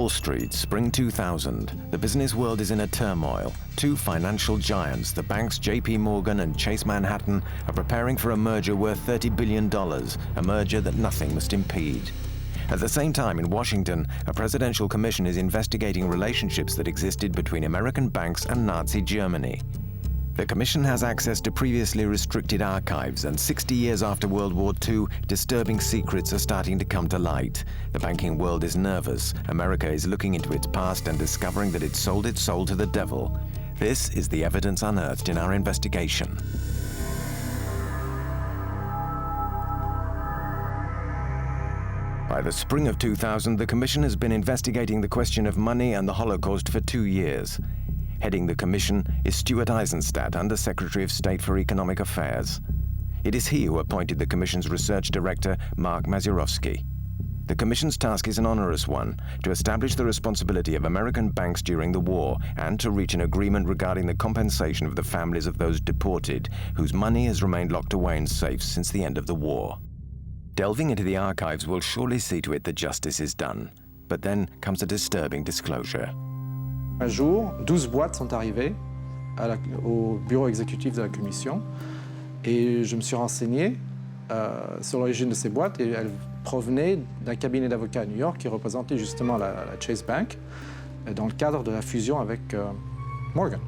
Wall Street, spring 2000, the business world is in a turmoil. Two financial giants, the banks JP Morgan and Chase Manhattan, are preparing for a merger worth $30 billion, a merger that nothing must impede. At the same time, in Washington, a presidential commission is investigating relationships that existed between American banks and Nazi Germany. The commission has access to previously restricted archives, and 60 years after World War II, disturbing secrets are starting to come to light. The banking world is nervous. America is looking into its past and discovering that it sold its soul to the devil. This is the evidence unearthed in our investigation. By the spring of 2000, the commission has been investigating the question of money and the Holocaust for 2 years. Heading the commission is Stuart Eizenstat, Under Secretary of State for Economic Affairs. It is he who appointed the commission's research director, Mark Mazurowski. The commission's task is an onerous one, to establish the responsibility of American banks during the war and to reach an agreement regarding the compensation of the families of those deported, whose money has remained locked away in safes since the end of the war. Delving into the archives will surely see to it that justice is done. But then comes a disturbing disclosure. Un jour, 12 boîtes sont arrivées au bureau exécutif de la commission et je me suis renseigné sur l'origine de ces boîtes et elles provenaient d'un cabinet d'avocats à New York qui représentait justement la Chase Bank dans le cadre de la fusion avec Morgan.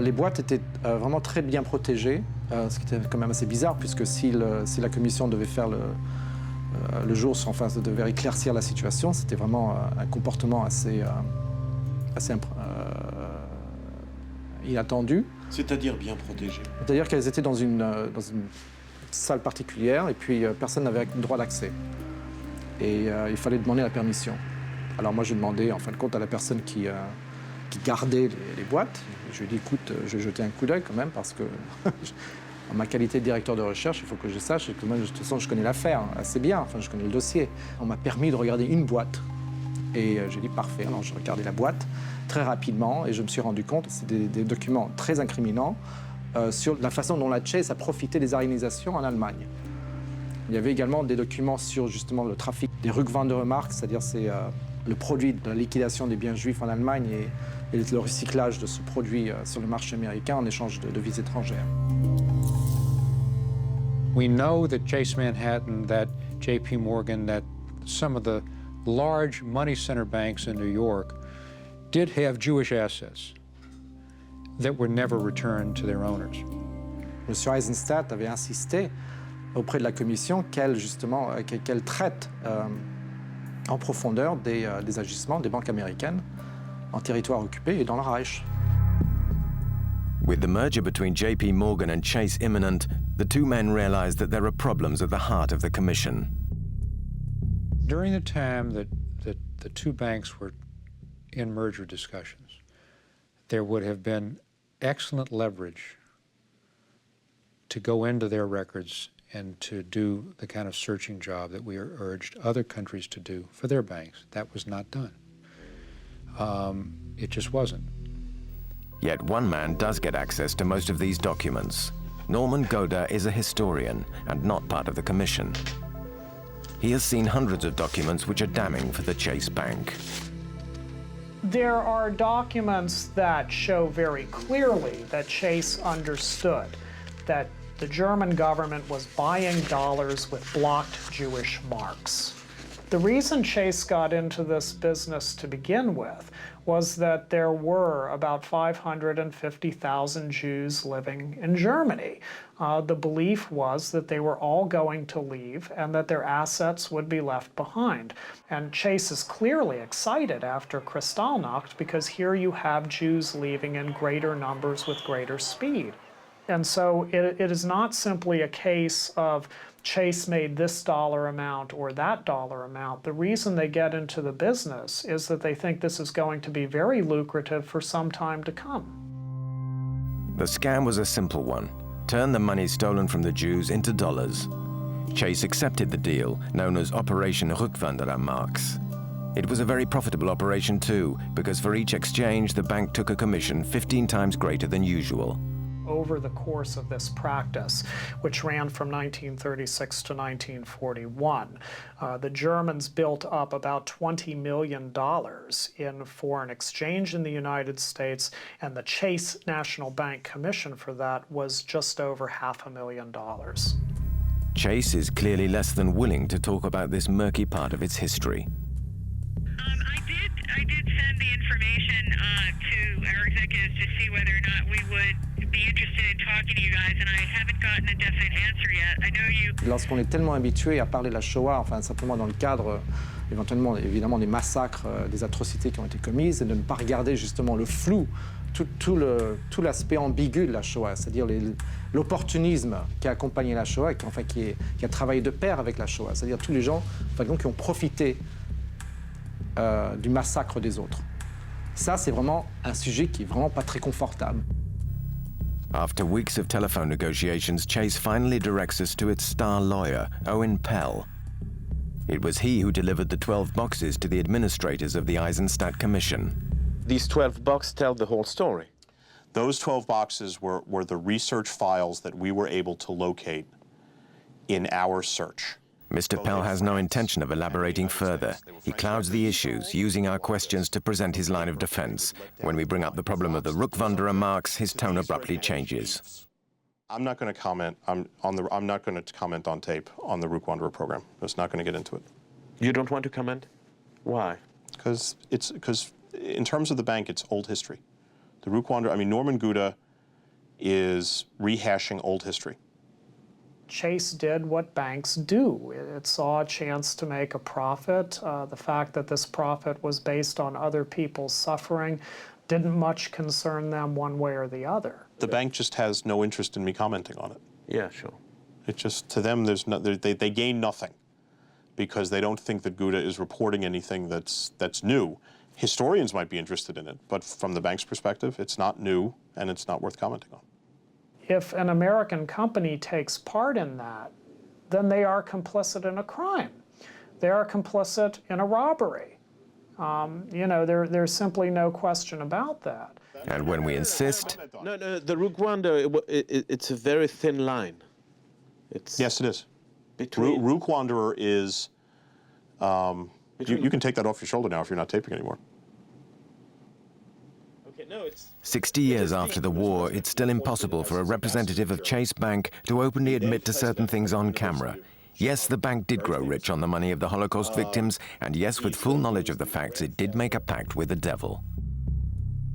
Les boîtes étaient vraiment très bien protégées, ce qui était quand même assez bizarre puisque si la commission devait faire le jour, enfin, devait éclaircir la situation, c'était vraiment un comportement assez inattendu. C'est-à-dire bien protégé. C'est-à-dire qu'elles étaient dans une salle particulière et puis personne n'avait droit d'accès. Et il fallait demander la permission. Alors moi j'ai demandé en fin de compte à la personne qui gardait les boîtes. Je lui ai dit écoute, je vais jeter un coup d'œil quand même parce que en ma qualité de directeur de recherche, il faut que je sache et que moi de toute façon je connais l'affaire assez bien, enfin je connais le dossier. On m'a permis de regarder une boîte. Et j'ai dit parfait, alors j'ai regardé la boîte très rapidement et je me suis rendu compte que c'est des documents très incriminants sur la façon dont la Chase a profité des aryanisation en Allemagne. Il y avait également des documents sur justement le trafic des Rückwandermark, c'est-à-dire c'est le produit de la liquidation des biens juifs en Allemagne et le recyclage de ce produit sur le marché américain en échange de devises étrangères. We know that Chase Manhattan, that JP Morgan, that some of the large money center banks in New York did have Jewish assets that were never returned to their owners. Monsieur Eizenstat avait insisté auprès de la commission qu'elle traite en profondeur des agissements des banques américaines en territoire occupé et dans le Reich. With the merger between JP Morgan and Chase imminent, the two men realized that there are problems at the heart of the commission. During the time that the two banks were in merger discussions, there would have been excellent leverage to go into their records and to do the kind of searching job that we urged other countries to do for their banks. That was not done. It just wasn't. Yet one man does get access to most of these documents. Norman Goda is a historian and not part of the commission. He has seen hundreds of documents which are damning for the Chase Bank. There are documents that show very clearly that Chase understood that the German government was buying dollars with blocked Jewish marks. The reason Chase got into this business to begin with was that there were about 550,000 Jews living in Germany. The belief was that they were all going to leave and that their assets would be left behind. And Chase is clearly excited after Kristallnacht because here you have Jews leaving in greater numbers with greater speed. And so it is not simply a case of Chase made this dollar amount or that dollar amount. The reason they get into the business is that they think this is going to be very lucrative for some time to come. The scam was a simple one. Turn the money stolen from the Jews into dollars. Chase accepted the deal, known as Operation Rückwandermarks. It was a very profitable operation too, because for each exchange, the bank took a commission 15 times greater than usual. over the course of this practice, which ran from 1936 to 1941. The Germans built up about $20 million in foreign exchange in the United States, and the Chase National Bank Commission for that was just over $500,000. Chase is clearly less than willing to talk about this murky part of its history. I did send the information to our executives to see whether or not we would be interested in talking to you guys, and I haven't gotten a definite answer yet. I know you... Lorsqu'on est tellement habitué à parler de la Shoah, enfin simplement dans le cadre, éventuellement, évidemment, des massacres, des atrocités qui ont été commises, et de ne pas regarder justement le flou, tout l'aspect ambigu de la Shoah, c'est-à-dire l'opportunisme qui a accompagné la Shoah, et qui a travaillé de pair avec la Shoah, c'est-à-dire tous les gens qui ont profité du massacre des autres. Ça, c'est vraiment un sujet qui est vraiment pas très confortable. After weeks of telephone negotiations, Chase finally directs us to its star lawyer, Owen Pell. It was he who delivered the 12 boxes to the administrators of the Eizenstat Commission. These 12 boxes tell the whole story. Those 12 boxes were the research files that we were able to locate in our search. Mr. Pell has no intention of elaborating further. He clouds the issues, using our questions to present his line of defense. When we bring up the problem of the Rückwanderer marks, his tone abruptly changes. I'm not going to comment I'm not going to comment on tape on the Rückwanderer program. Just not going to get into it. You don't want to comment? Why? Because in terms of the bank, it's old history. The Rückwanderer, I mean, Norman Gouda is rehashing old history. Chase did what banks do. It saw a chance to make a profit. The fact that this profit was based on other people's suffering didn't much concern them one way or the other. The bank just has no interest in me commenting on it. Yeah, sure. It just, to them, they gain nothing because they don't think that Gouda is reporting anything that's new. Historians might be interested in it, but from the bank's perspective, it's not new and it's not worth commenting on. If an American company takes part in that, then they are complicit in a crime. They are complicit in a robbery. There's simply no question about that. And when we insist... No, the Rückwanderer, it's a very thin line. Yes, it is. Rückwanderer is... you can take that off your shoulder now if you're not taping anymore. 60 years after the war, it's still impossible for a representative of Chase Bank to openly admit to certain things on camera. Yes, the bank did grow rich on the money of the Holocaust victims, and yes, with full knowledge of the facts, it did make a pact with the devil.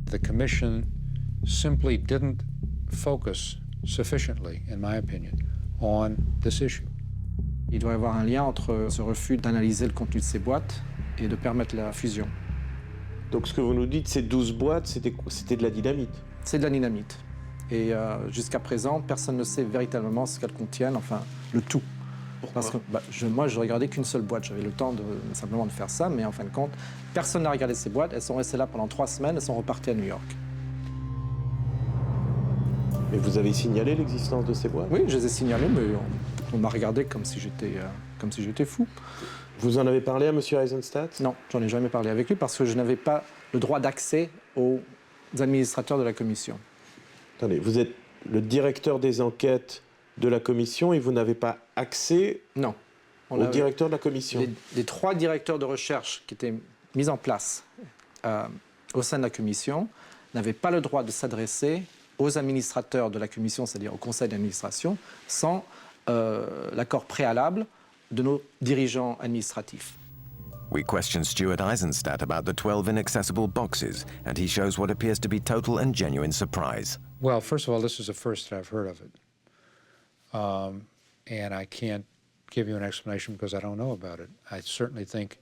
The Commission simply didn't focus sufficiently, in my opinion, on this issue. Il doit y avoir un lien entre ce refus d'analyser le contenu de ces boîtes et de permettre la fusion. Donc ce que vous nous dites, ces 12 boîtes, c'était de la dynamite. C'est de la dynamite. Et jusqu'à présent, personne ne sait véritablement ce qu'elles contiennent, enfin, le tout. Pourquoi? Parce que moi, je regardais qu'une seule boîte. J'avais le temps simplement de faire ça, mais en fin de compte, personne n'a regardé ces boîtes. Elles sont restées là pendant 3 semaines, elles sont reparties à New York. Mais vous avez signalé l'existence de ces boîtes? Oui, je les ai signalées, mais on m'a regardé comme si j'étais fou. Vous en avez parlé à M. Eizenstat? Non, j'en ai jamais parlé avec lui parce que je n'avais pas le droit d'accès aux administrateurs de la commission. Attendez, vous êtes le directeur des enquêtes de la commission et vous n'avez pas accès au directeur de la commission? Les 3 directeurs de recherche qui étaient mis en place au sein de la commission n'avaient pas le droit de s'adresser aux administrateurs de la commission, c'est-à-dire au conseil d'administration, sans l'accord préalable de nos dirigeants administratifs. We question Stuart Eizenstat about the 12 inaccessible boxes, and he shows what appears to be total and genuine surprise. Well, first of all, this is the first that I've heard of it. And I can't give you an explanation because I don't know about it. I certainly think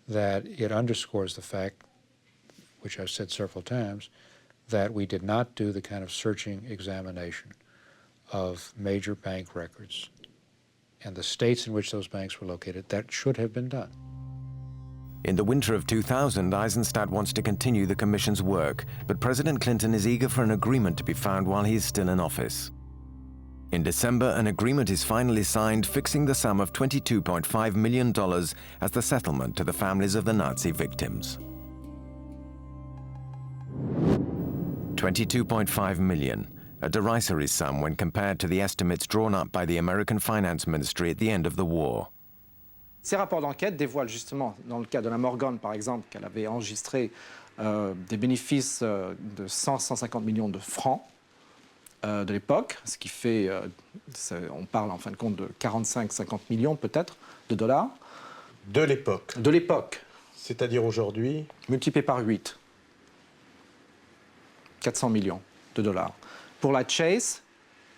that it underscores the fact, which I've said several times, that we did not do the kind of searching examination of major bank records and the states in which those banks were located. That should have been done. In the winter of 2000, Eizenstat wants to continue the Commission's work, but President Clinton is eager for an agreement to be found while he is still in office. In December, an agreement is finally signed fixing the sum of $22.5 million as the settlement to the families of the Nazi victims. $22.5 million. a derisory sum when compared to the estimates drawn up by the American Finance Ministry at the end of the war. Ces rapports d'enquête dévoilent justement, dans le cas de la Morgan par exemple, qu'elle avait enregistré des bénéfices de 100-150 millions de francs de l'époque, ce qui fait, on parle en fin de compte de 45-50 millions peut-être de dollars. De l'époque. De l'époque. C'est-à-dire aujourd'hui? Multiplié par 8. 400 millions de dollars. Pour la Chase,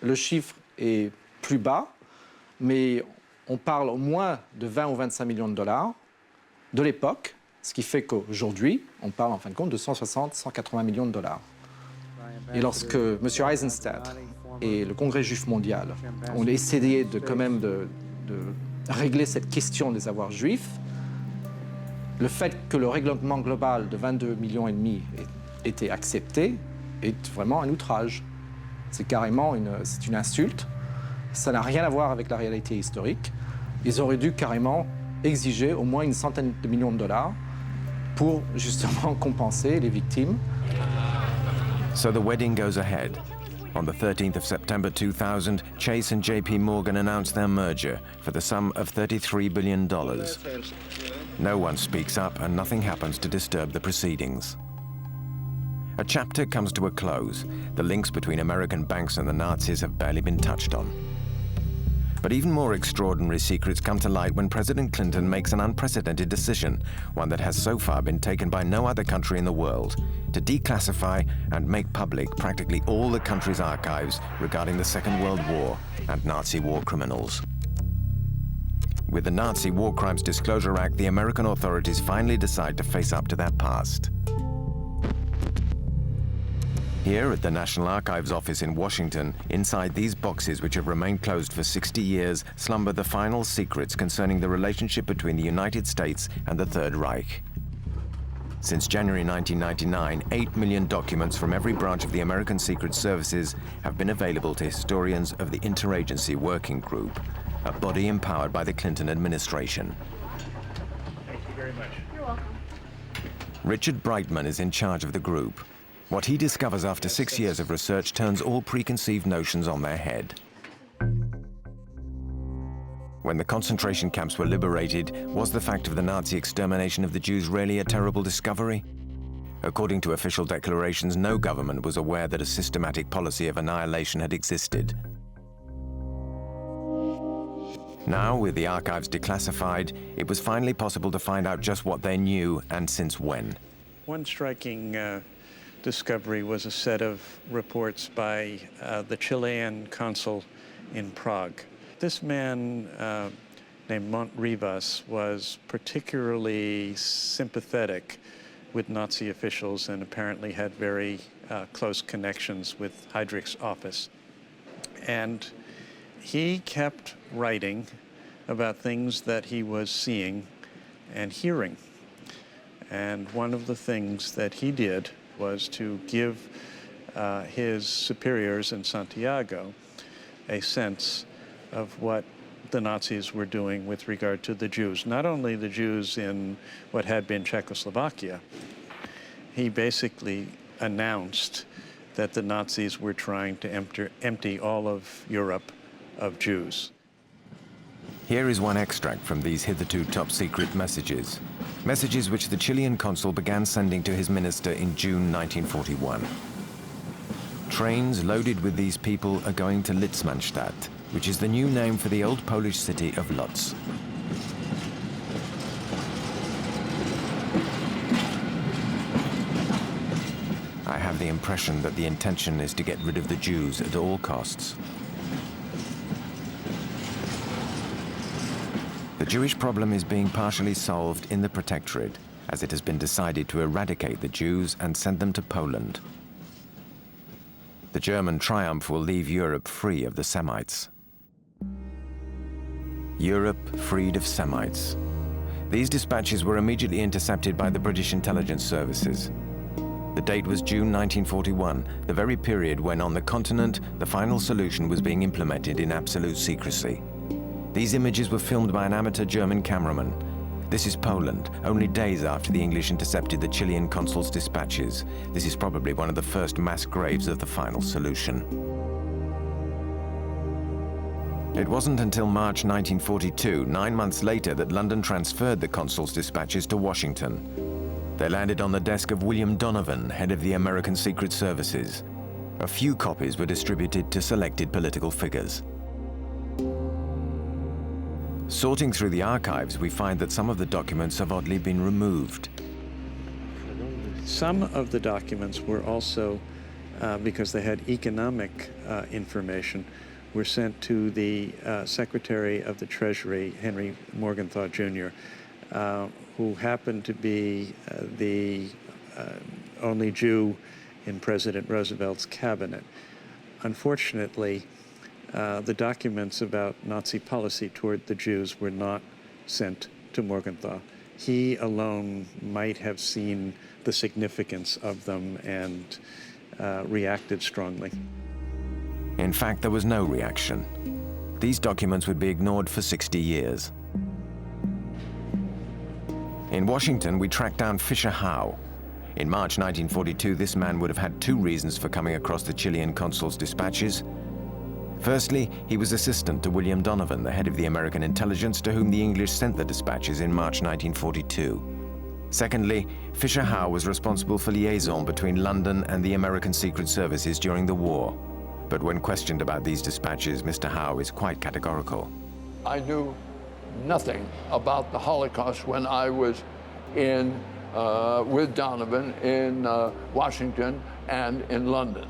le chiffre est plus bas, mais on parle au moins de 20 ou 25 millions de dollars de l'époque, ce qui fait qu'aujourd'hui, on parle en fin de compte de 160-180 millions de dollars. Et lorsque M. Eizenstat et le Congrès juif mondial ont essayé de régler cette question des avoirs juifs, le fait que le règlement global de 22,5 millions ait été accepté est vraiment un outrage. C'est carrément une insulte. Ça n'a rien à voir avec la réalité historique. Ils auraient dû carrément exiger au moins une centaine de millions de dollars pour justement compenser les victimes. So the wedding goes ahead. On the 13th of September 2000, Chase and JP Morgan announced their merger for the sum of $33 billion. No one speaks up and nothing happens to disturb the proceedings. A chapter comes to a close. The links between American banks and the Nazis have barely been touched on. But even more extraordinary secrets come to light when President Clinton makes an unprecedented decision, one that has so far been taken by no other country in the world, to declassify and make public practically all the country's archives regarding the Second World War and Nazi war criminals. With the Nazi War Crimes Disclosure Act, the American authorities finally decide to face up to their past. Here at the National Archives office in Washington, inside these boxes which have remained closed for 60 years, slumber the final secrets concerning the relationship between the United States and the Third Reich. Since January 1999, 8 million documents from every branch of the American Secret Services have been available to historians of the Interagency Working Group, a body empowered by the Clinton administration. Thank you very much. You're welcome. Richard Brightman is in charge of the group. What he discovers after 6 years of research turns all preconceived notions on their head. When the concentration camps were liberated, was the fact of the Nazi extermination of the Jews really a terrible discovery? According to official declarations, no government was aware that a systematic policy of annihilation had existed. Now, with the archives declassified, it was finally possible to find out just what they knew and since when. One striking discovery was a set of reports by the Chilean consul in Prague. This man named Montrivas was particularly sympathetic with Nazi officials and apparently had very close connections with Heydrich's office. And he kept writing about things that he was seeing and hearing. And one of the things that he did was to give his superiors in Santiago a sense of what the Nazis were doing with regard to the Jews, not only the Jews in what had been Czechoslovakia. He basically announced that the Nazis were trying to empty all of Europe of Jews. Here is one extract from these hitherto top-secret messages. Messages which the Chilean consul began sending to his minister in June 1941. Trains loaded with these people are going to Litzmannstadt, which is the new name for the old Polish city of Lodz. I have the impression that the intention is to get rid of the Jews at all costs. The Jewish problem is being partially solved in the Protectorate, as it has been decided to eradicate the Jews and send them to Poland. The German triumph will leave Europe free of the Semites. Europe freed of Semites. These dispatches were immediately intercepted by the British intelligence services. The date was June 1941, the very period when on the continent the final solution was being implemented in absolute secrecy. These images were filmed by an amateur German cameraman. This is Poland, only days after the English intercepted the Chilean consul's dispatches. This is probably one of the first mass graves of the final solution. It wasn't until March 1942, 9 months later, that London transferred the consul's dispatches to Washington. They landed on the desk of William Donovan, head of the American Secret Services. A few copies were distributed to selected political figures. Sorting through the archives, we find that some of the documents have oddly been removed. Some of the documents were also, because they had economic information, were sent to the Secretary of the Treasury, Henry Morgenthau Jr., who happened to be the only Jew in President Roosevelt's cabinet. Unfortunately, the documents about Nazi policy toward the Jews were not sent to Morgenthau. He alone might have seen the significance of them and reacted strongly. In fact, there was no reaction. These documents would be ignored for 60 years. In Washington, we tracked down Fisher Howe. In March 1942, this man would have had two reasons for coming across the Chilean consul's dispatches. Firstly, he was assistant to William Donovan, the head of the American intelligence, to whom the English sent the dispatches in March 1942. Secondly, Fisher Howe was responsible for liaison between London and the American Secret Services during the war. But when questioned about these dispatches, Mr. Howe is quite categorical. I knew nothing about the Holocaust when I was with Donovan in Washington and in London.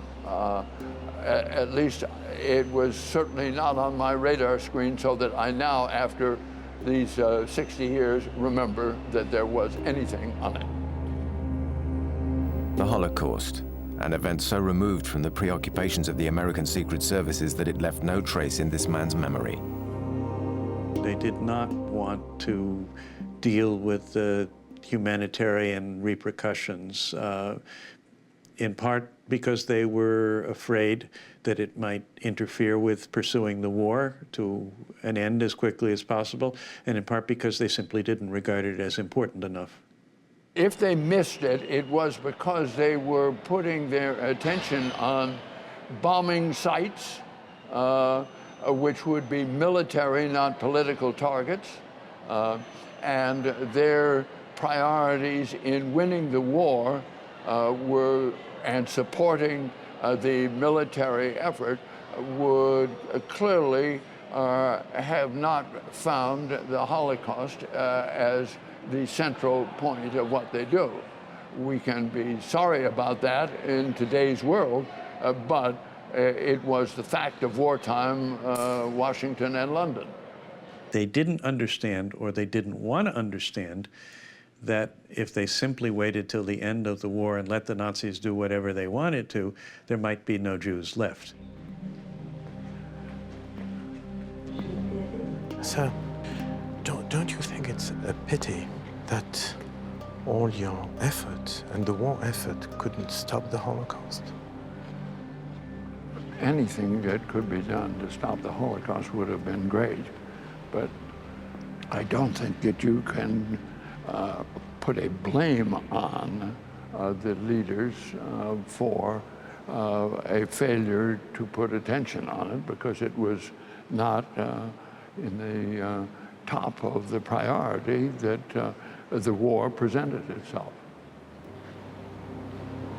At least it was certainly not on my radar screen, so that I now, after these 60 years, remember that there was anything on it. The Holocaust, an event so removed from the preoccupations of the American Secret Services that it left no trace in this man's memory. They did not want to deal with the humanitarian repercussions, in part because they were afraid that it might interfere with pursuing the war to an end as quickly as possible, and in part because they simply didn't regard it as important enough. If they missed it, it was because they were putting their attention on bombing sites, which would be military, not political targets, and their priorities in winning the war and supporting the military effort would clearly have not found the Holocaust as the central point of what they do. We can be sorry about that in today's world, but it was the fact of wartime Washington and London. They didn't understand, or they didn't want to understand, that if they simply waited till the end of the war and let the Nazis do whatever they wanted to, there might be no Jews left. Sir, don't you think it's a pity that all your effort and the war effort couldn't stop the Holocaust? Anything that could be done to stop the Holocaust would have been great, but I don't think that you can put a blame on the leaders for a failure to put attention on it, because it was not in the top of the priority that the war presented itself.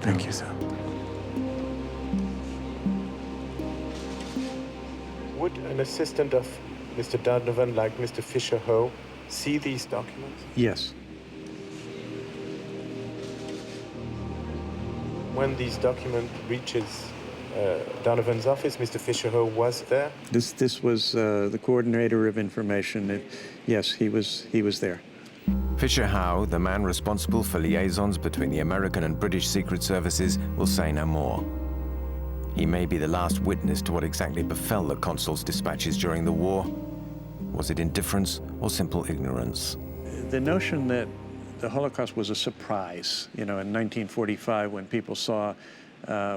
Thank you, sir. Would an assistant of Mr. Donovan, like Mr. Fisher Howe, see these documents? Yes. When these document reaches Donovan's office, Mr. Fisher Howe was there? This was the coordinator of information. Yes, he was there. Fisher Howe, the man responsible for liaisons between the American and British Secret Services, will say no more. He may be the last witness to what exactly befell the consul's dispatches during the war. Was it indifference or simple ignorance? The notion that the Holocaust was a surprise, in 1945, when people saw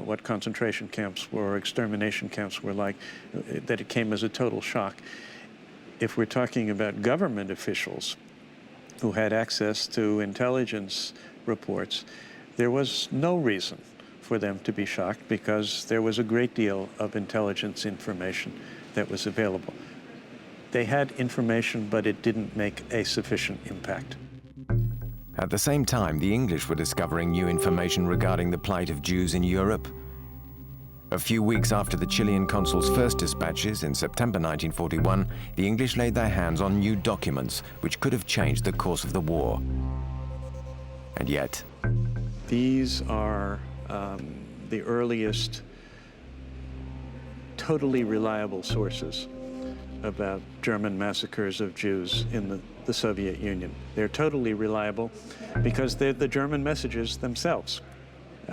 what concentration camps or extermination camps were like, that it came as a total shock. If we're talking about government officials who had access to intelligence reports, there was no reason for them to be shocked because there was a great deal of intelligence information that was available. They had information, but it didn't make a sufficient impact. At the same time, the English were discovering new information regarding the plight of Jews in Europe. A few weeks after the Chilean consul's first dispatches in September 1941, the English laid their hands on new documents which could have changed the course of the war. And yet, these are the earliest totally reliable sources about German massacres of Jews in the Soviet Union. They're totally reliable because they're the German messages themselves.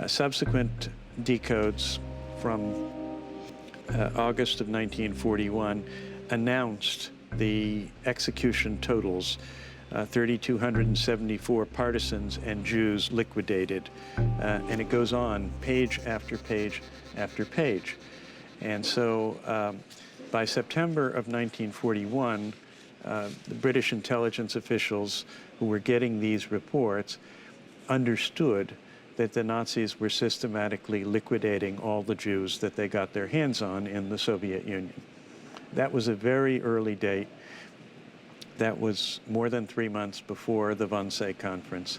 Subsequent decodes from August of 1941 announced the execution totals, 3,274 partisans and Jews liquidated, and it goes on page after page after page. And so by September of 1941, the British intelligence officials who were getting these reports understood that the Nazis were systematically liquidating all the Jews that they got their hands on in the Soviet Union. That was a very early date. That was more than 3 months before the Wannsee Conference.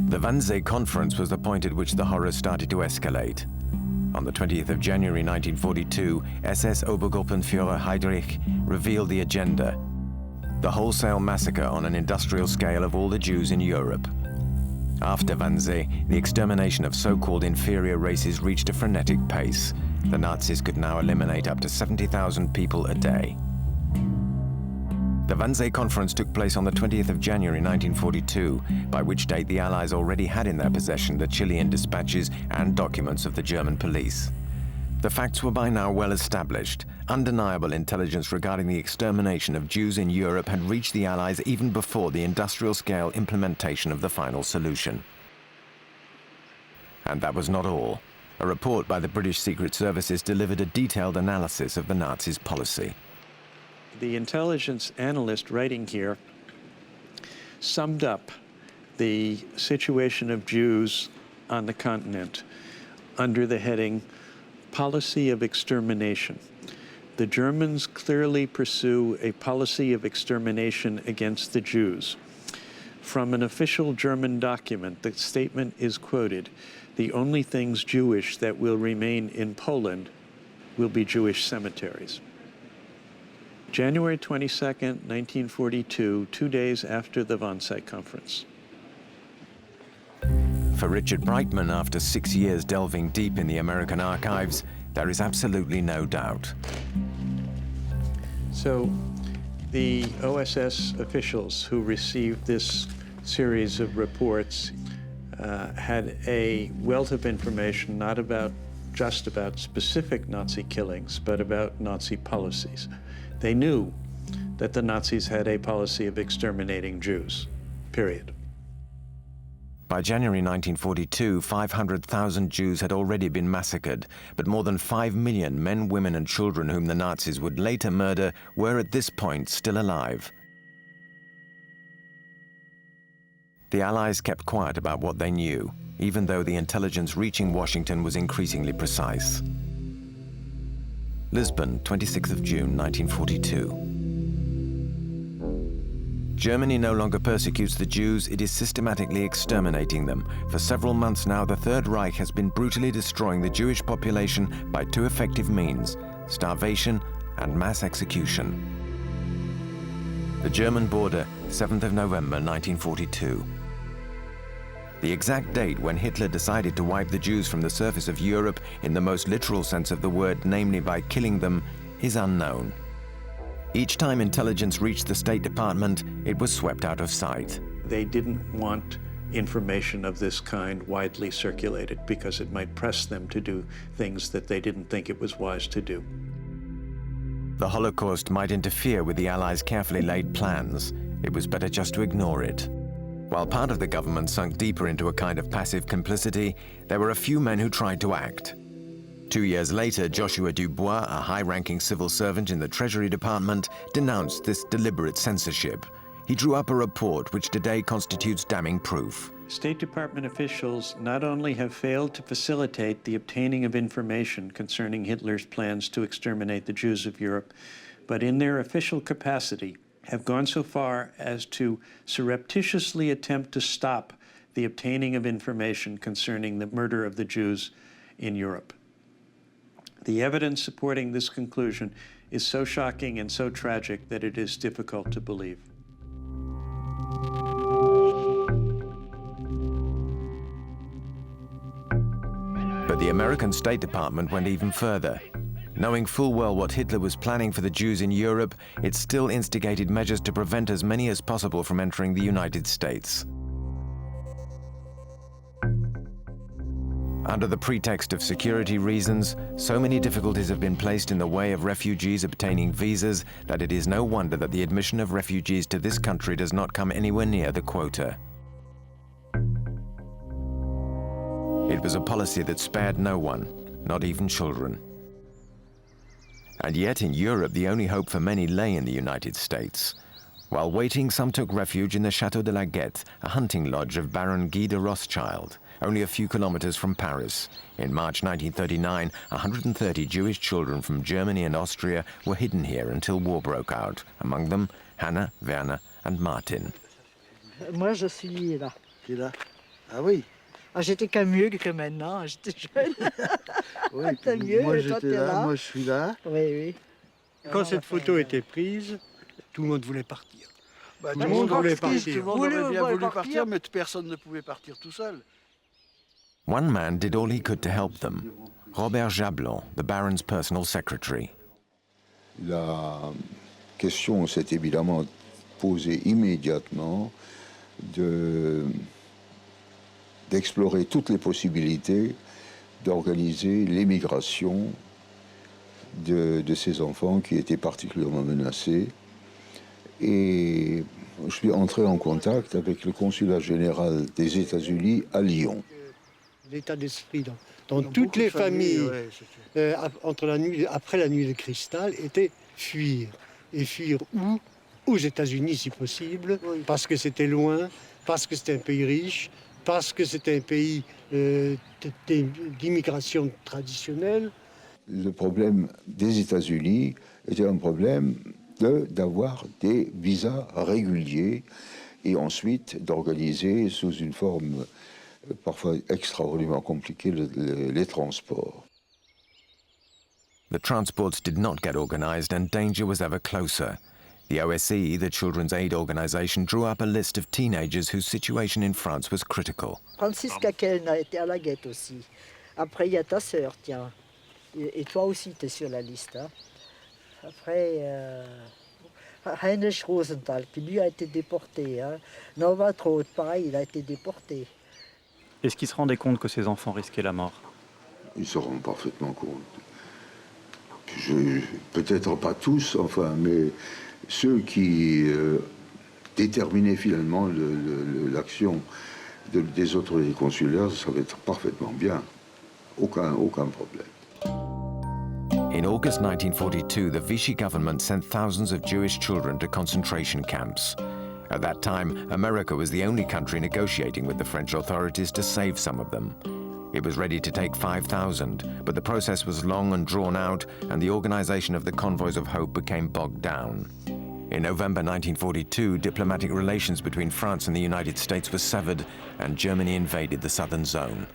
the Wannsee Conference was the point at which the horrors started to escalate. On the 20th of January 1942, SS Obergruppenführer Heydrich revealed the agenda: the wholesale massacre on an industrial scale of all the Jews in Europe. After Wannsee, the extermination of so-called inferior races reached a frenetic pace. The Nazis could now eliminate up to 70,000 people a day. The Wannsee Conference took place on the 20th of January 1942, by which date the Allies already had in their possession the Chilean dispatches and documents of the German police. The facts were by now well established. Undeniable intelligence regarding the extermination of Jews in Europe had reached the Allies even before the industrial-scale implementation of the final solution. And that was not all. A report by the British Secret Services delivered a detailed analysis of the Nazis' policy. The intelligence analyst writing here summed up the situation of Jews on the continent under the heading policy of extermination. The Germans clearly pursue a policy of extermination against the Jews. From an official German document, the statement is quoted: "The only things Jewish that will remain in Poland will be Jewish cemeteries." January 22nd, 1942, 2 days after the Wannsee Conference. For Richard Brightman, after 6 years delving deep in the American archives, there is absolutely no doubt. So the OSS officials who received this series of reports had a wealth of information, not just about specific Nazi killings, but about Nazi policies. They knew that the Nazis had a policy of exterminating Jews, period. By January 1942, 500,000 Jews had already been massacred, but more than 5 million men, women, and children whom the Nazis would later murder were at this point still alive. The Allies kept quiet about what they knew, even though the intelligence reaching Washington was increasingly precise. Lisbon, 26th of June, 1942. Germany no longer persecutes the Jews, it is systematically exterminating them. For several months now, the Third Reich has been brutally destroying the Jewish population by two effective means: starvation and mass execution. The German border, 7th of November, 1942. The exact date when Hitler decided to wipe the Jews from the surface of Europe in the most literal sense of the word, namely by killing them, is unknown. Each time intelligence reached the State Department, it was swept out of sight. They didn't want information of this kind widely circulated because it might press them to do things that they didn't think it was wise to do. The Holocaust might interfere with the Allies' carefully laid plans. It was better just to ignore it. While part of the government sunk deeper into a kind of passive complicity, there were a few men who tried to act. 2 years later, Joshua Dubois, a high-ranking civil servant in the Treasury Department, denounced this deliberate censorship. he drew up a report which today constitutes damning proof. State Department officials not only have failed to facilitate the obtaining of information concerning Hitler's plans to exterminate the Jews of Europe, but in their official capacity have gone so far as to surreptitiously attempt to stop the obtaining of information concerning the murder of the Jews in Europe. The evidence supporting this conclusion is so shocking and so tragic that it is difficult to believe. But the American State Department went even further. Knowing full well what Hitler was planning for the Jews in Europe, it still instigated measures to prevent as many as possible from entering the United States. Under the pretext of security reasons, so many difficulties have been placed in the way of refugees obtaining visas that it is no wonder that the admission of refugees to this country does not come anywhere near the quota. It was a policy that spared no one, not even children. And yet in Europe, the only hope for many lay in the United States. While waiting, some took refuge in the Château de la Guette, a hunting lodge of Baron Guy de Rothschild, only a few kilometers from Paris. In March 1939, 130 Jewish children from Germany and Austria were hidden here until war broke out, among them Hannah, Werner and Martin. Moi, je suis là. Tu es là? Ah oui. Ah, j'étais quand mieux que maintenant, j'étais jeune. Oui, T'es mieux, moi toi, j'étais t'es là, là. moi je suis là. Oui, oui. Quand cette photo était prise, tout le monde voulait partir. Bah, Tout le monde voulait Tout partir. le monde aurait bien voulu partir. partir, mais personne ne pouvait partir tout seul. One man did all he could to help them. Robert Jablon, the Baron's personal secretary. La question s'est évidemment posée immédiatement d'explorer toutes les possibilités d'organiser l'émigration de ces enfants qui étaient particulièrement menacés. Et je suis entré en contact avec le consulat général des États-Unis à Lyon. L'état d'esprit dans toutes les familles, après la nuit de cristal, était fuir. Et fuir où? Aux États-Unis si possible, parce que c'était loin, parce que c'était un pays riche, parce que c'était un pays d'immigration traditionnelle. Le problème des États-Unis était un problème d'avoir des visas réguliers et ensuite d'organiser sous une forme parfois extraordinairement compliquée les transports. The transports did not get organized and danger was ever closer. The OSCE, the Children's Aid Organization, drew up a list of teenagers whose situation in France was critical. Francisca Kellner était à la Guette aussi. Après, il y a ta sœur, tiens. Et toi aussi, tu es sur la liste. Hein. Après, Heinrich Rosenthal, qui lui a été déporté. Hein. Nova Traut, pareil, il a été déporté. Est-ce qu'ils se rendaient compte que ces enfants risquaient la mort? Ils se rendent parfaitement compte. Peut-être pas tous, enfin, mais ceux qui déterminaient finalement l'action des autorités consulaires savaient parfaitement bien. Aucun problème. In August 1942, the Vichy government sent thousands of Jewish children to concentration camps. At that time, America was the only country negotiating with the French authorities to save some of them. It was ready to take 5,000, but the process was long and drawn out, and the organization of the Convoys of Hope became bogged down. In November 1942, diplomatic relations between France and the United States were severed, and Germany invaded the southern zone.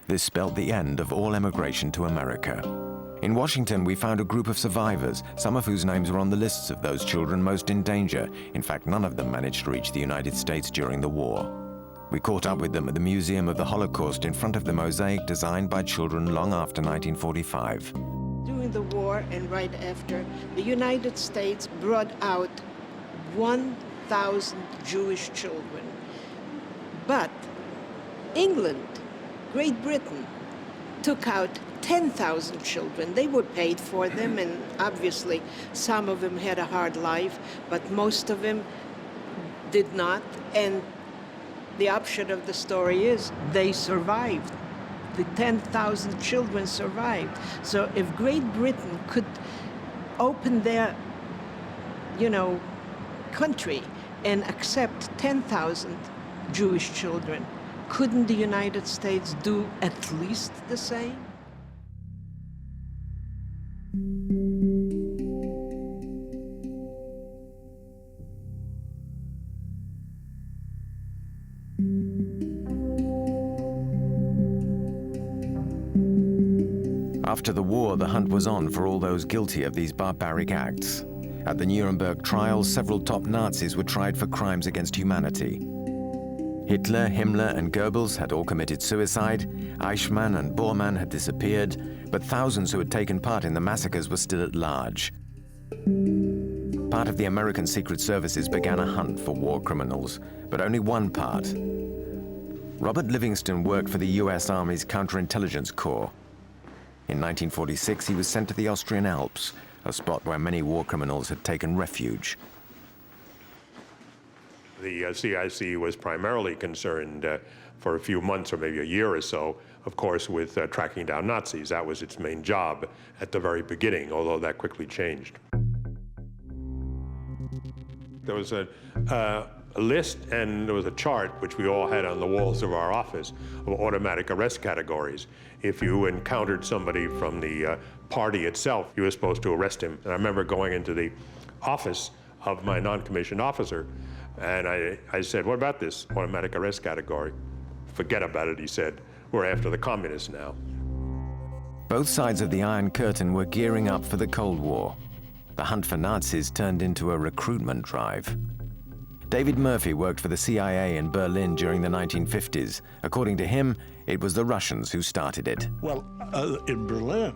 This spelled the end of all emigration to America. In Washington, we found a group of survivors, some of whose names were on the lists of those children most in danger. In fact, none of them managed to reach the United States during the war. We caught up with them at the Museum of the Holocaust in front of the mosaic designed by children long after 1945. During the war and right after, the United States brought out 1,000 Jewish children. But England, Great Britain, took out 10,000 children. They were paid for them, and obviously some of them had a hard life, but most of them did not. And the upshot of the story is they survived. The 10,000 children survived. So if Great Britain could open their, country and accept 10,000 Jewish children. Couldn't the United States do at least the same? After the war, the hunt was on for all those guilty of these barbaric acts. At the Nuremberg trials, several top Nazis were tried for crimes against humanity. Hitler, Himmler, and Goebbels had all committed suicide, Eichmann and Baumann had disappeared, but thousands who had taken part in the massacres were still at large. Part of the American Secret Services began a hunt for war criminals, but only one part. Robert Livingston worked for the US Army's Counterintelligence Corps. In 1946, he was sent to the Austrian Alps, a spot where many war criminals had taken refuge. The CIC was primarily concerned for a few months or maybe a year or so, of course, with tracking down Nazis. That was its main job at the very beginning, although that quickly changed. There was a list and there was a chart, which we all had on the walls of our office, of automatic arrest categories. If you encountered somebody from the party itself, you were supposed to arrest him. And I remember going into the office of my non-commissioned officer, and I said, "What about this automatic arrest category?" "Forget about it," he said. "We're after the communists now." Both sides of the Iron Curtain were gearing up for the Cold War. The hunt for Nazis turned into a recruitment drive. David Murphy worked for the CIA in Berlin during the 1950s. According to him, it was the Russians who started it. Well, in Berlin,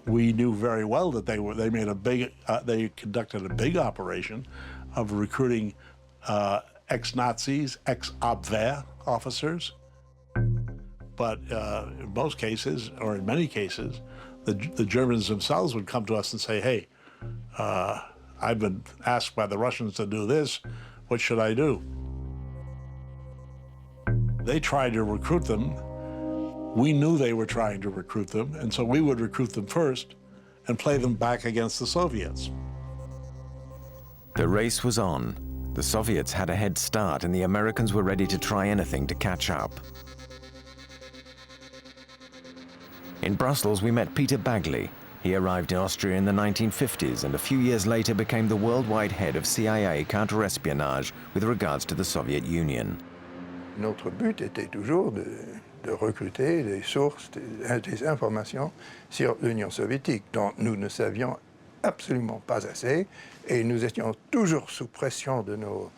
we knew very well that they conducted a big operation of recruiting ex-Nazis, ex-Abwehr officers. But in most cases, or in many cases, the Germans themselves would come to us and say, "Hey, I've been asked by the Russians to do this. What should I do?" They tried to recruit them. We knew they were trying to recruit them, and so we would recruit them first and play them back against the Soviets. The race was on. The Soviets had a head start, and the Americans were ready to try anything to catch up. In Brussels, we met Peter Bagley. He arrived in Austria in the 1950s and a few years later became the worldwide head of CIA counter-espionage with regards to the Soviet Union. Notre but était toujours de recruter des sources, des informations sur l'Union soviétique, dont nous ne savions absolument pas assez, et nous étions toujours sous pression de nos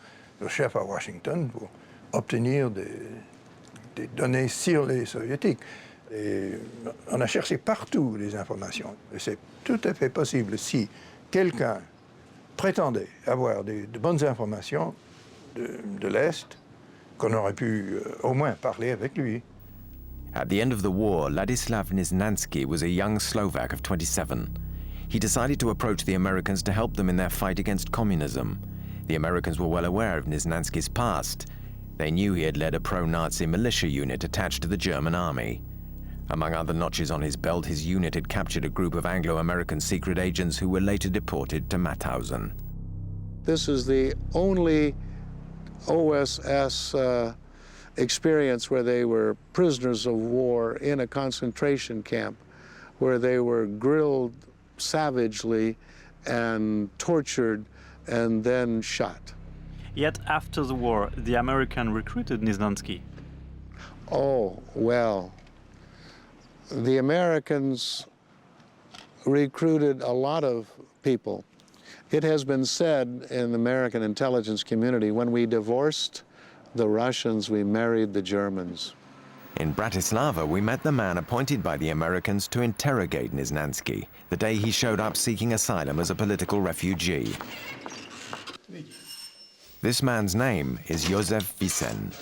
chefs à Washington pour obtenir des données sur les soviétiques. Et on a cherché partout les informations. Et c'est tout à fait possible si quelqu'un prétendait avoir de bonnes informations de l'Est, qu'on aurait pu au moins parler avec lui. At the end of the war, Ladislav Nieznański was a young Slovak of 27. He decided to approach the Americans to help them in their fight against communism. The Americans were well aware of Nieznański's past. They knew he had led a pro-Nazi militia unit attached to the German army. Among other notches on his belt, his unit had captured a group of Anglo-American secret agents who were later deported to Mauthausen. This is the only OSS experience where they were prisoners of war in a concentration camp, where they were grilled savagely and tortured and then shot. Yet after the war, the American recruited Nieznański. Oh, well, the Americans recruited a lot of people. It has been said in the American intelligence community, when we divorced the Russians, we married the Germans. In Bratislava, we met the man appointed by the Americans to interrogate Nieznański the day he showed up seeking asylum as a political refugee. This man's name is Józef Wiesen.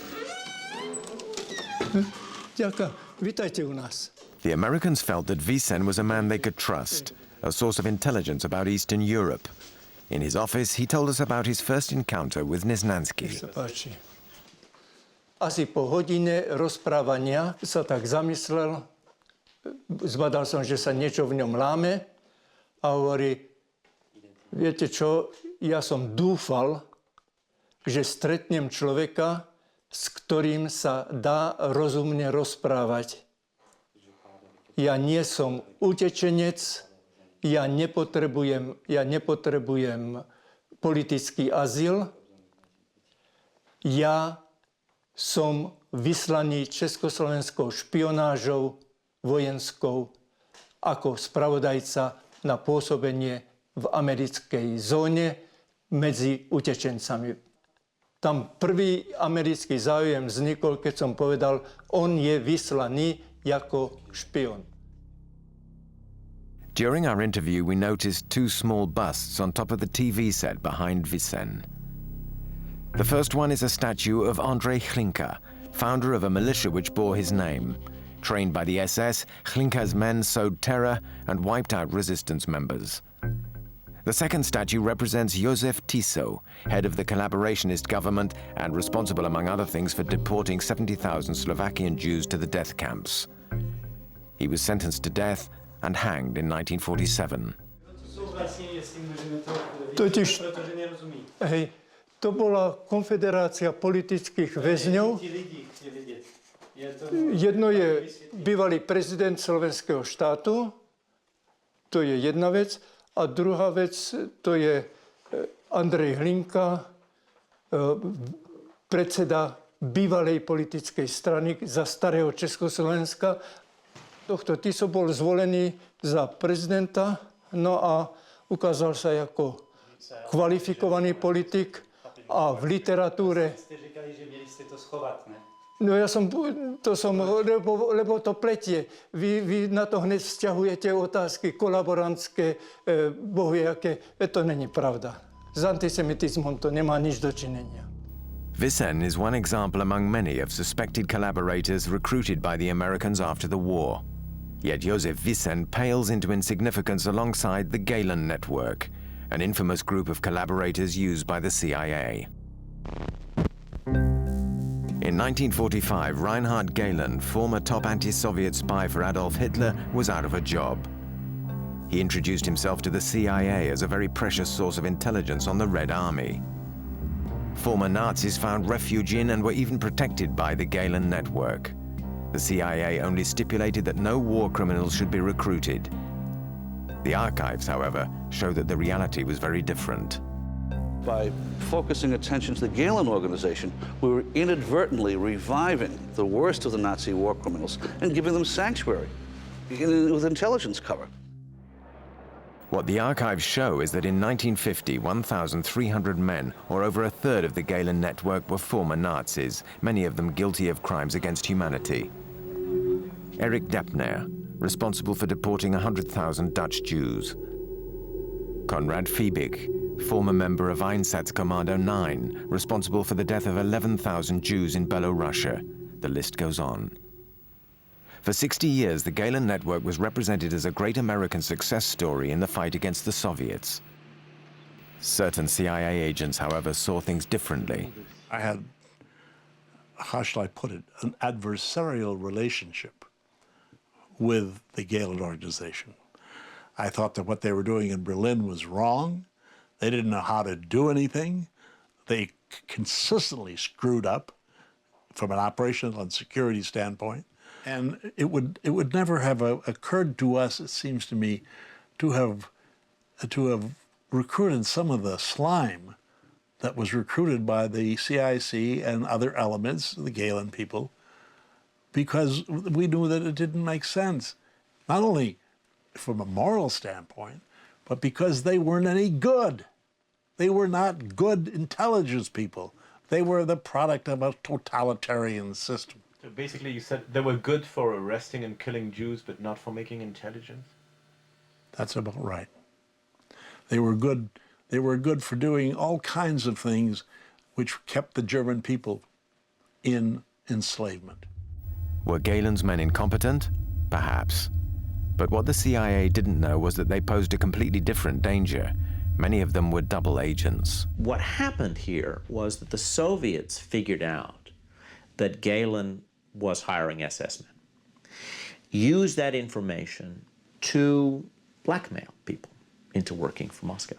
The Americans felt that Wiesen was a man they could trust, a source of intelligence about Eastern Europe. In his office, he told us about his first encounter with Nieznański. Asi po hodine rozprávania sa tak zamyslel, zbadal som, že sa niečo v ňom láme a hovorí, viete čo, ja som dúfal, že stretnem človeka, s ktorým sa dá rozumne rozprávať. Ja nie som utečenec, ja nepotrebujem politický azyl, ja som vyslaný československou špionážou vojenskou ako spravodajca na pôsobenie v americkej zóne medzi utečencami. Tam prvý americký záujem vznikol, keď som povedal, on je vyslaný ako špion. During our interview, we noticed two small busts on top of the TV set behind Vicen. The first one is a statue of Andrei Hlinka, founder of a militia which bore his name. Trained by the SS, Hlinka's men sowed terror and wiped out resistance members. The second statue represents Josef Tiso, head of the collaborationist government and responsible, among other things, for deporting 70,000 Slovakian Jews to the death camps. He was sentenced to death and hanged in 1947. Totiž, hej, to bola konfederácia politických väzňov. Jedno je bývalý prezident slovenského štátu, to je jedna vec. A druhá vec, to je Andrej Hlinka, predseda bývalej politickej strany za starého Československa. Tohto Tiso bol zvolený za prezidenta, no a ukázal sa ako kvalifikovaný politik a v literatúre... Ste říkali, že mieli ste to schovať, ne? No lebo to pletie. Vy na to hned vzťahujete otázky kolaborantské, bohujaké. To není pravda. S antisemitizmom to nemá nič dočinenia. Vicen is one example among many of suspected collaborators recruited by the Americans after the war. Yet Josef Vicen pales into insignificance alongside the Galen network, an infamous group of collaborators used by the CIA. In 1945, Reinhard Galen, former top anti-Soviet spy for Adolf Hitler, was out of a job. He introduced himself to the CIA as a very precious source of intelligence on the Red Army. Former Nazis found refuge in and were even protected by the Galen network. The CIA only stipulated that no war criminals should be recruited. The archives, however, show that the reality was very different. By focusing attention to the Galen organization, we were inadvertently reviving the worst of the Nazi war criminals and giving them sanctuary with intelligence cover. What the archives show is that in 1950, 1,300 men, or over a third of the Galen network, were former Nazis, many of them guilty of crimes against humanity. Erich Deppner, responsible for deporting 100,000 Dutch Jews. Konrad Fiebig, former member of Einsatz Commando 9, responsible for the death of 11,000 Jews in Belorussia. The list goes on. For 60 years, the Galen network was represented as a great American success story in the fight against the Soviets. Certain CIA agents, however, saw things differently. I had, how shall I put it, an adversarial relationship with the Galen organization. I thought that what they were doing in Berlin was wrong. They didn't know how to do anything. They consistently screwed up from an operational and security standpoint. And it would never have occurred to us, it seems to me, to have recruited some of the slime that was recruited by the CIC and other elements, the Galen people, because we knew that it didn't make sense, not only from a moral standpoint, but because they weren't any good. They were not good intelligence people. They were the product of a totalitarian system. So basically you said they were good for arresting and killing Jews, but not for making intelligence? That's about right. They were good for doing all kinds of things which kept the German people in enslavement. Were Galen's men incompetent? Perhaps. But what the CIA didn't know was that they posed a completely different danger. Many of them were double agents. What happened here was that the Soviets figured out that Galen was hiring SS men, used that information to blackmail people into working for Moscow.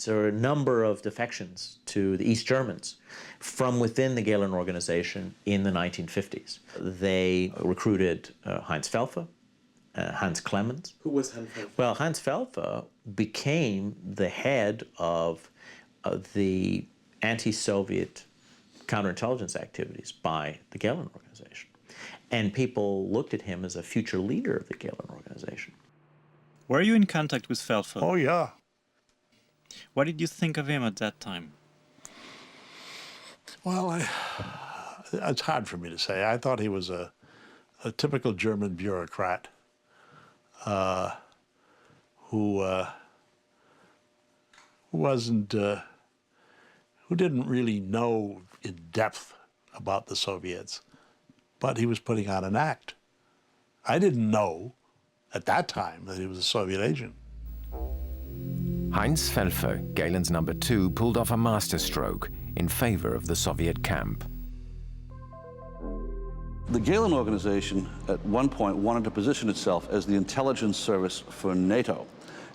There are a number of defections to the East Germans from within the Galen organization in the 1950s. They recruited Heinz Felfer, Hans Clemens. Who was Hans Felfer? Well, Hans Felfer became the head of the anti-Soviet counterintelligence activities by the Galen organization. And people looked at him as a future leader of the Galen organization. Were you in contact with Felfer? Oh, yeah. What did you think of him at that time? Well, it's hard for me to say. I thought he was a typical German bureaucrat who didn't really know in depth about the Soviets, but he was putting on an act. I didn't know at that time that he was a Soviet agent. Heinz Felfer, Galen's number 2, pulled off a masterstroke in favor of the Soviet camp. The Galen organization at one point wanted to position itself as the intelligence service for NATO.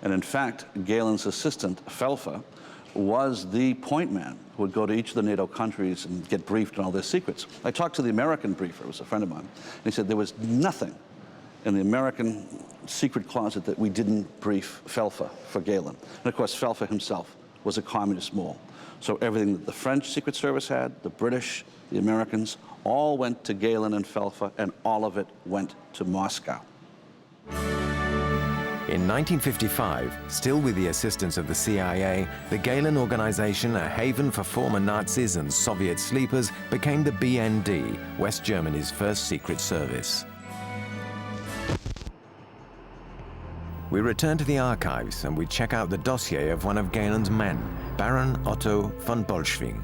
And in fact, Galen's assistant, Felfer, was the point man who would go to each of the NATO countries and get briefed on all their secrets. I talked to the American briefer, who was a friend of mine, and he said there was nothing in the American secret closet that we didn't brief Felfer for Galen. And of course, Felfer himself was a communist mole. So everything that the French Secret Service had, the British, the Americans, all went to Galen and Felfer, and all of it went to Moscow. In 1955, still with the assistance of the CIA, the Galen organization, a haven for former Nazis and Soviet sleepers, became the BND, West Germany's first secret service. We return to the archives and we check out the dossier of one of Galen's men, Baron Otto von Bolschwing.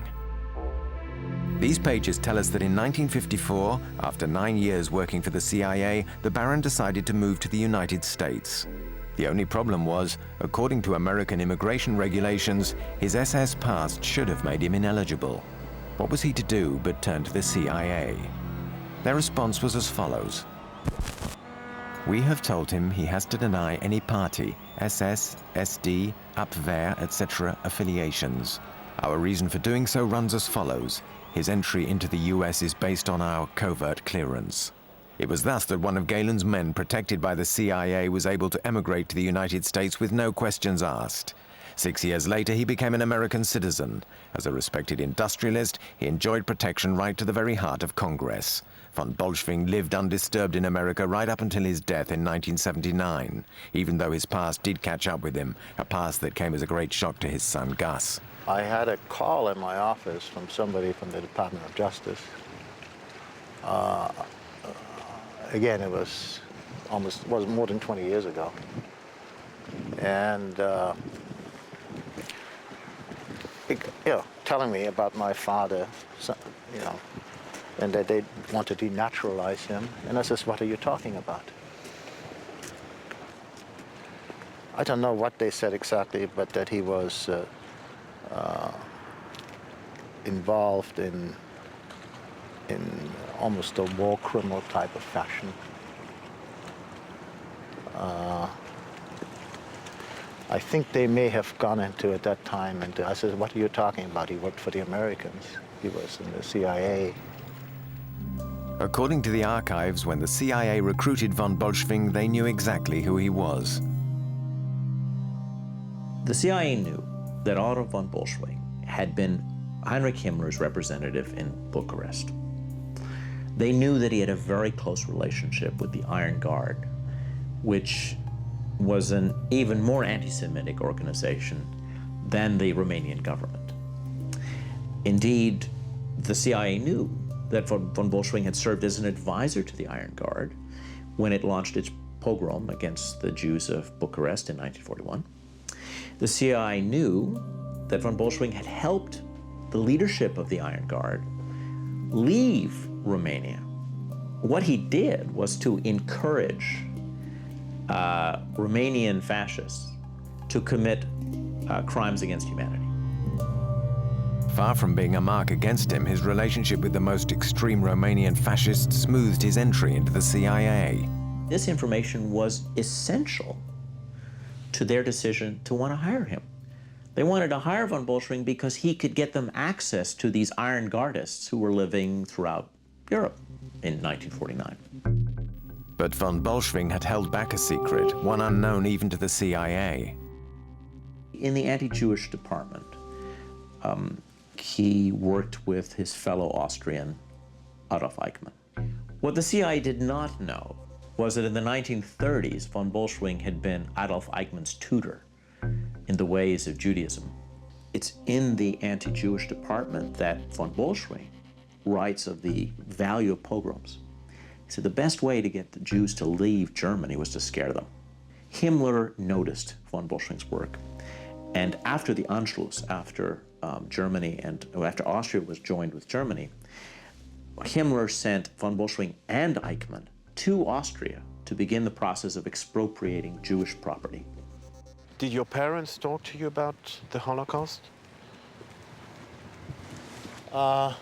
These pages tell us that in 1954, after 9 years working for the CIA, the Baron decided to move to the United States. The only problem was, according to American immigration regulations, his SS past should have made him ineligible. What was he to do but turn to the CIA? Their response was as follows. We have told him he has to deny any party, SS, SD, Abwehr, etc. affiliations. Our reason for doing so runs as follows. His entry into the US is based on our covert clearance. It was thus that one of Galen's men, protected by the CIA, was able to emigrate to the United States with no questions asked. 6 years later, he became an American citizen. As a respected industrialist, he enjoyed protection right to the very heart of Congress. Von Bolschwing lived undisturbed in America right up until his death in 1979, even though his past did catch up with him, a past that came as a great shock to his son, Gus. I had a call in my office from somebody from the Department of Justice. Again, it was more than 20 years ago. And, telling me about my father, and that they want to denaturalize him. And I says, what are you talking about? I don't know what they said exactly, but that he was involved in almost a war criminal type of fashion. I think they may have gone into it at that time, and I said, what are you talking about? He worked for the Americans. He was in the CIA. According to the archives, when the CIA recruited von Bolschwing, they knew exactly who he was. The CIA knew that Otto von Bolschwing had been Heinrich Himmler's representative in Bucharest. They knew that he had a very close relationship with the Iron Guard, which was an even more anti-Semitic organization than the Romanian government. Indeed, the CIA knew that von Bolschwing had served as an advisor to the Iron Guard when it launched its pogrom against the Jews of Bucharest in 1941. The CIA knew that von Bolschwing had helped the leadership of the Iron Guard leave Romania. What he did was to encourage Romanian fascists to commit crimes against humanity. Far from being a mark against him, his relationship with the most extreme Romanian fascists smoothed his entry into the CIA. This information was essential to their decision to want to hire him. They wanted to hire von Bolschwing because he could get them access to these iron guardists who were living throughout Europe in 1949. But von Bolschwing had held back a secret, one unknown even to the CIA. In the anti-Jewish department, he worked with his fellow Austrian, Adolf Eichmann. What the CIA did not know was that in the 1930s, von Bolschwing had been Adolf Eichmann's tutor in the ways of Judaism. It's in the anti-Jewish department that von Bolschwing writes of the value of pogroms. He said the best way to get the Jews to leave Germany was to scare them. Himmler noticed von Bolschwing's work, and after the Anschluss, after Germany and after Austria was joined with Germany, Himmler sent von Bolschwing and Eichmann to Austria to begin the process of expropriating Jewish property. Did your parents talk to you about the Holocaust? I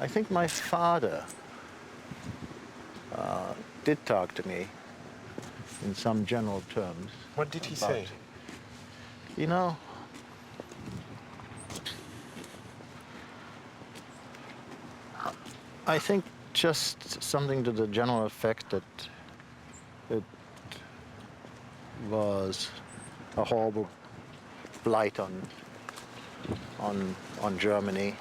think my father did talk to me in some general terms. What did he say? You know, I think just something to the general effect that it was a horrible blight on Germany.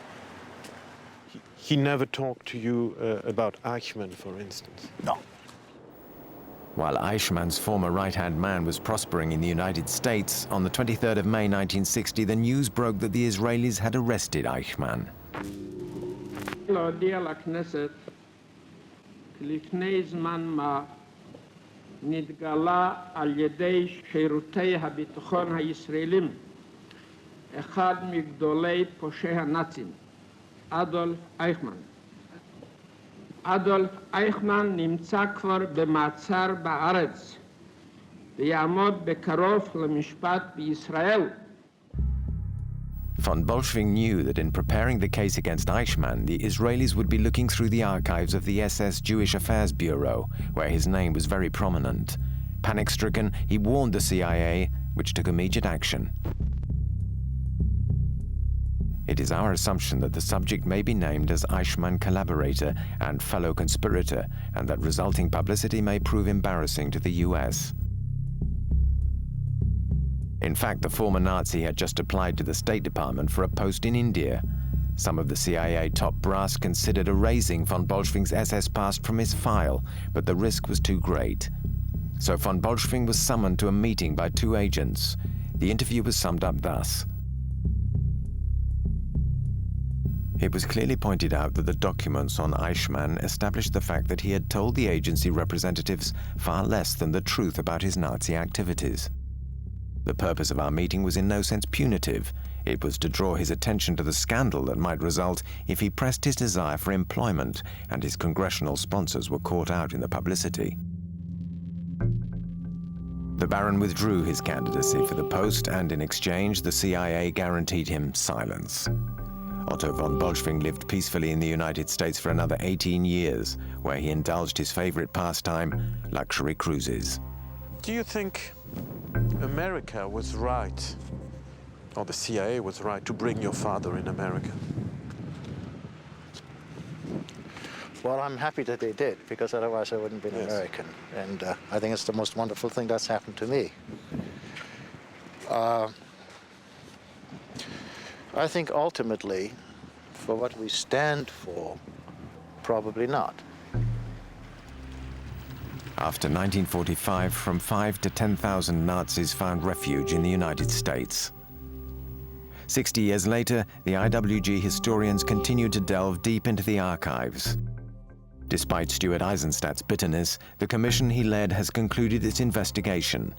He never talked to you about Eichmann, for instance? No. While Eichmann's former right-hand man was prospering in the United States, on the 23rd of May 1960, the news broke that the Israelis had arrested Eichmann. להודיע לכנסת כי לפני זמן מה נתגלה על ידי שירותי הביטחון הישראלים אחד מגדולי פושעי הנאצים, אדולף אייכמן. אדולף אייכמן נמצא כבר במעצר בארץ ויעמוד בקרוב למשפט בישראל. Von Bolschwing knew that in preparing the case against Eichmann, the Israelis would be looking through the archives of the SS Jewish Affairs Bureau, where his name was very prominent. Panic-stricken, he warned the CIA, which took immediate action. It is our assumption that the subject may be named as Eichmann collaborator and fellow conspirator, and that resulting publicity may prove embarrassing to the US. In fact, the former Nazi had just applied to the State Department for a post in India. Some of the CIA top brass considered erasing von Bolschwing's SS past from his file, but the risk was too great. So von Bolschwing was summoned to a meeting by two agents. The interview was summed up thus. It was clearly pointed out that the documents on Eichmann established the fact that he had told the agency representatives far less than the truth about his Nazi activities. The purpose of our meeting was in no sense punitive. It was to draw his attention to the scandal that might result if he pressed his desire for employment and his congressional sponsors were caught out in the publicity. The Baron withdrew his candidacy for the post, and in exchange, the CIA guaranteed him silence. Otto von Bolschwing lived peacefully in the United States for another 18 years, where he indulged his favorite pastime, luxury cruises. Do you think America was right, or the CIA was right, to bring your father in America? Well, I'm happy that they did, because otherwise I wouldn't be an American. And I think it's the most wonderful thing that's happened to me. I think ultimately, for what we stand for, probably not. After 1945, from 5,000 to 10,000 Nazis found refuge in the United States. 60 years later, the IWG historians continued to delve deep into the archives. Despite Stuart Eisenstat's bitterness, the commission he led has concluded its investigation.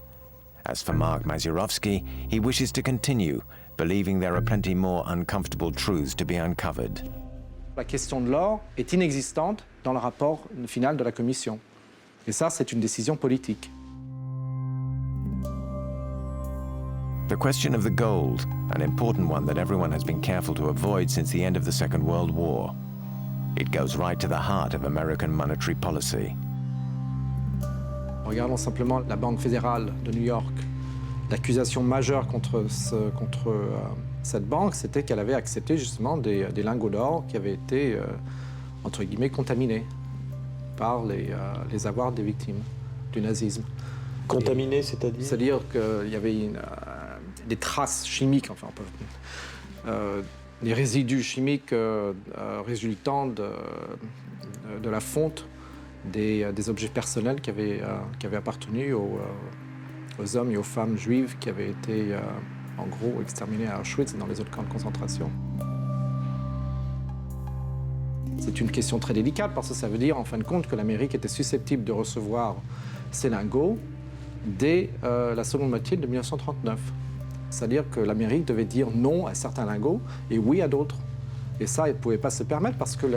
As for Mark Mazurowski, he wishes to continue, believing there are plenty more uncomfortable truths to be uncovered. La question de l'or est inexistante dans le rapport final de la commission. Et ça, c'est une décision politique. The question of the gold, an important one that everyone has been careful to avoid since the end of the Second World War. It goes right to the heart of American monetary policy. Regardons simplement la Banque fédérale de New York. L'accusation majeure contre cette banque, c'était qu'elle avait accepté justement des lingots d'or qui avaient été, entre guillemets, contaminés par les avoirs des victimes du nazisme. Contaminés, c'est-à-dire? C'est-à-dire qu'il y avait des traces chimiques, enfin, des résidus chimiques résultant de la fonte des objets personnels qui avaient appartenu aux hommes et aux femmes juives qui avaient été, en gros, exterminés à Auschwitz et dans les autres camps de concentration. C'est une question très délicate parce que ça veut dire, en fin de compte, que l'Amérique était susceptible de recevoir ces lingots dès la seconde moitié de 1939. C'est-à-dire que l'Amérique devait dire non à certains lingots et oui à d'autres. Et ça, elle ne pouvait pas se permettre parce que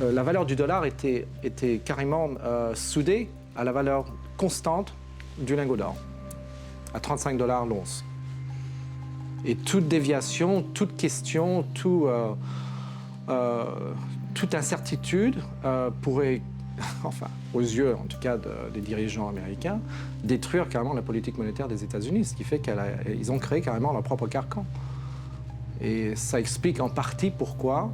la valeur du dollar était carrément soudée à la valeur constante du lingot d'or, à 35 $ l'once. Et toute déviation, toute question, toute incertitude pourrait, enfin, aux yeux en tout cas des dirigeants américains, détruire carrément la politique monétaire des États-Unis, ce qui fait qu'ils ont créé carrément leur propre carcan. Et ça explique en partie pourquoi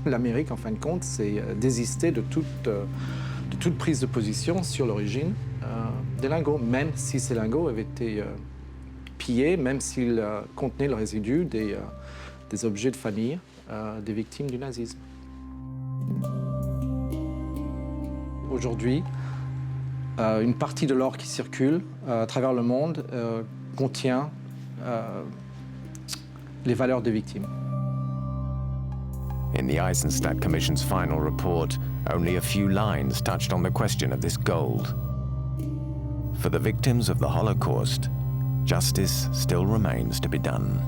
l'Amérique, en fin de compte, s'est désistée de toute prise de position sur l'origine des lingots, même si ces lingots avaient été pillés, même s'ils contenaient le résidu des objets de famille des victimes du nazisme. Aujourd'hui, une partie de l'or qui circule à travers le monde contient les valeurs des victimes. In the Eizenstat Commission's final report, only a few lines touched on the question of this gold. For the victims of the Holocaust, justice still remains to be done.